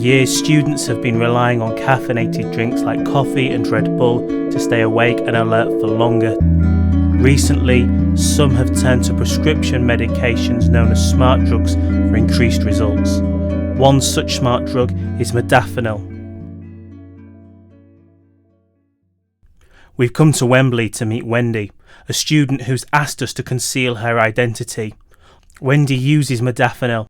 years, students have been relying on caffeinated drinks like coffee and Red Bull to stay awake and alert for longer. Recently, some have turned to prescription medications known as smart drugs for increased results. One such smart drug is Modafinil. We've come to Wembley to meet Wendy, a student who's asked us to conceal her identity. Wendy uses Modafinil.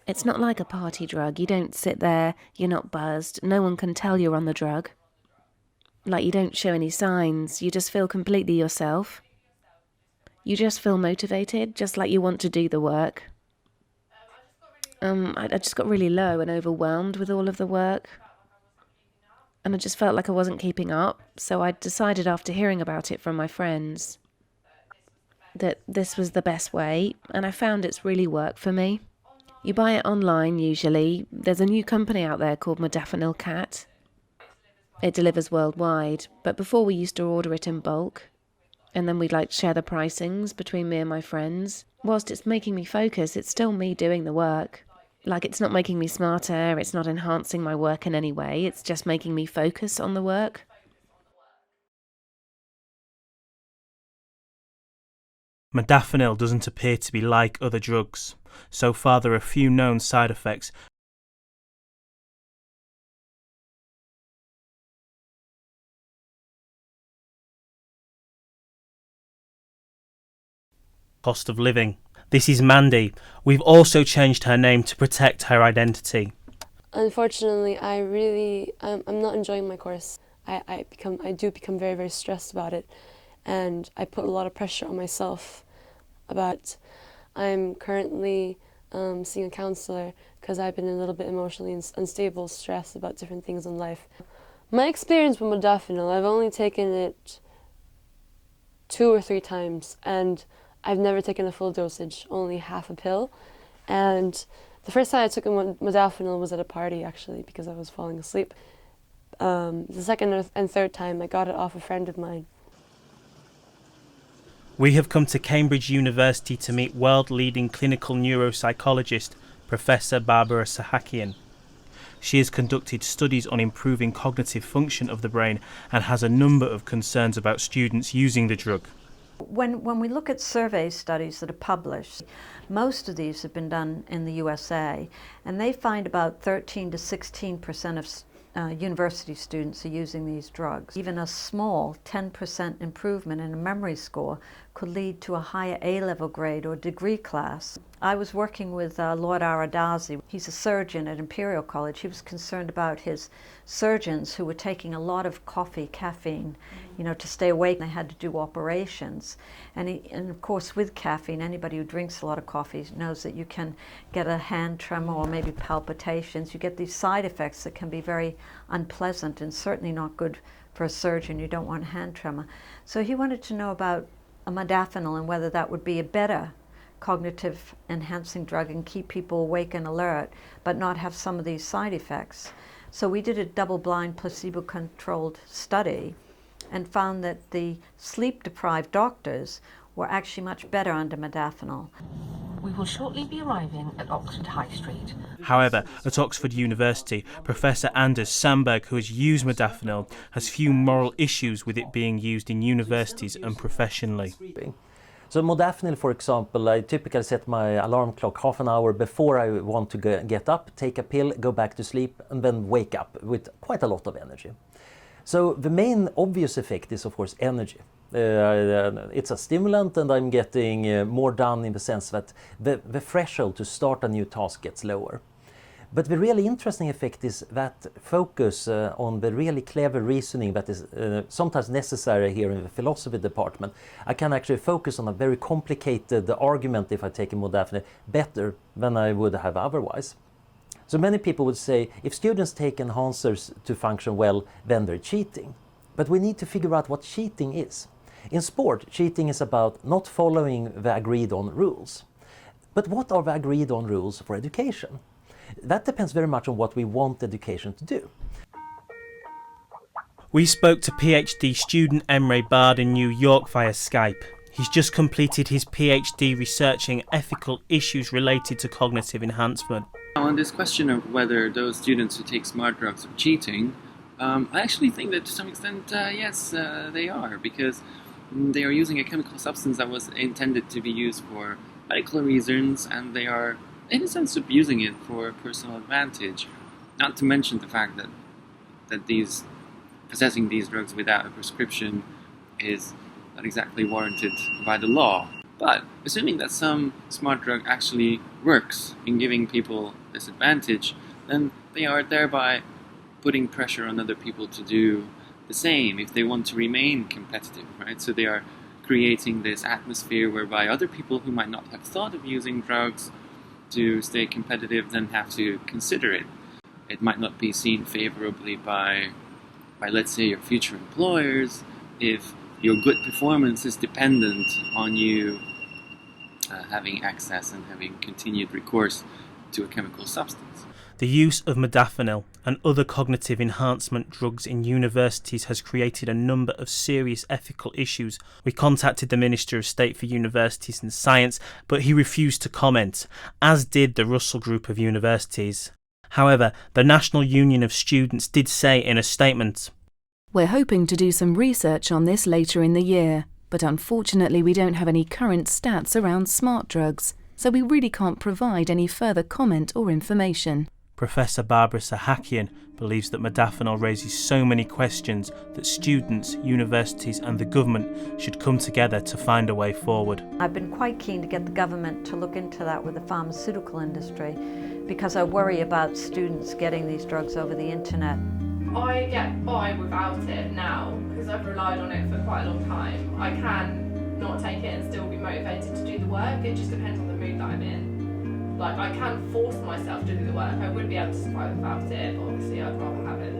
It's not like a party drug. You don't sit there, you're not buzzed, no one can tell you're on the drug. Like, you don't show any signs, you just feel completely yourself. You just feel motivated, just like you want to do the work. I just got really low and overwhelmed with all of the work. And I just felt like I wasn't keeping up, so I decided after hearing about it from my friends that this was the best way, and I found it's really worked for me. You buy it online usually. There's a new company out there called Modafinil Cat. It delivers worldwide, but before we used to order it in bulk, and then we'd share the pricings between me and my friends. Whilst it's making me focus, it's still me doing the work. It's not making me smarter, it's not enhancing my work in any way, it's just making me focus on the work. Modafinil doesn't appear to be like other drugs. So far, there are few known side effects. Cost of living. This is Mandy. We've also changed her name to protect her identity. Unfortunately, I'm not enjoying my course. I do become very, very stressed about it, and I put a lot of pressure on myself. I'm currently seeing a counsellor because I've been a little bit emotionally unstable, stressed about different things in life. My experience with Modafinil, I've only taken it 2 or 3 times, and I've never taken a full dosage, only half a pill. And the first time I took Modafinil was at a party, actually, because I was falling asleep. The second and third time, I got it off a friend of mine. We have come to Cambridge University to meet world-leading clinical neuropsychologist, Professor Barbara Sahakian. She has conducted studies on improving cognitive function of the brain and has a number of concerns about students using the drug. When we look at survey studies that are published, most of these have been done in the USA, and they find about 13 to 16% of university students are using these drugs. Even a small 10% improvement in a memory score could lead to a higher A-level grade or degree class. I was working with Lord Aradasi. He's a surgeon at Imperial College. He was concerned about his surgeons who were taking a lot of coffee, caffeine, to stay awake. They had to do operations. And of course, with caffeine, anybody who drinks a lot of coffee knows that you can get a hand tremor or maybe palpitations. You get these side effects that can be very unpleasant and certainly not good for a surgeon. You don't want hand tremor. So he wanted to know about a Modafinil and whether that would be a better cognitive enhancing drug and keep people awake and alert, but not have some of these side effects. So we did a double-blind, placebo-controlled study and found that the sleep-deprived doctors were actually much better under Modafinil. We will shortly be arriving at Oxford High Street. However, at Oxford University, Professor Anders Sandberg, who has used Modafinil, has few moral issues with it being used in universities and professionally. So Modafinil, for example, I typically set my alarm clock half an hour before I want to get up, take a pill, go back to sleep, and then wake up with quite a lot of energy. So the main obvious effect is, of course, energy. It's a stimulant, and I'm getting more done in the sense that the threshold to start a new task gets lower. But the really interesting effect is that focus on the really clever reasoning that is sometimes necessary here in the philosophy department. I can actually focus on a very complicated argument if I take a Modafinil better than I would have otherwise. So many people would say if students take enhancers to function well, then they're cheating. But we need to figure out what cheating is. In sport, cheating is about not following the agreed on rules. But what are the agreed on rules for education? That depends very much on what we want education to do. We spoke to PhD student Imre Bard in New York via Skype. He's just completed his PhD researching ethical issues related to cognitive enhancement. On this question of whether those students who take smart drugs are cheating, I actually think that to some extent, yes, they are, because they are using a chemical substance that was intended to be used for medical reasons, and they are, in a sense, abusing it for personal advantage. Not to mention the fact that possessing these drugs without a prescription is not exactly warranted by the law. But assuming that some smart drug actually works in giving people this advantage, then they are thereby putting pressure on other people to do the same if they want to remain competitive, right? So they are creating this atmosphere whereby other people who might not have thought of using drugs to stay competitive then have to consider it. It might not be seen favorably by let's say, your future employers if your good performance is dependent on you having access and having continued recourse to a chemical substance. The use of modafinil and other cognitive enhancement drugs in universities has created a number of serious ethical issues. We contacted the Minister of State for Universities and Science, but he refused to comment, as did the Russell Group of Universities. However, the National Union of Students did say in a statement, "We're hoping to do some research on this later in the year, but unfortunately we don't have any current stats around smart drugs, so we really can't provide any further comment or information." Professor Barbara Sahakian believes that modafinil raises so many questions that students, universities and the government should come together to find a way forward. I've been quite keen to get the government to look into that with the pharmaceutical industry, because I worry about students getting these drugs over the internet. I get by without it now because I've relied on it for quite a long time. I can not take it and still be motivated to do the work. It just depends on the mood that I'm in. Like, I can force myself to do the work. I would be able to survive without it, but obviously I'd rather have it.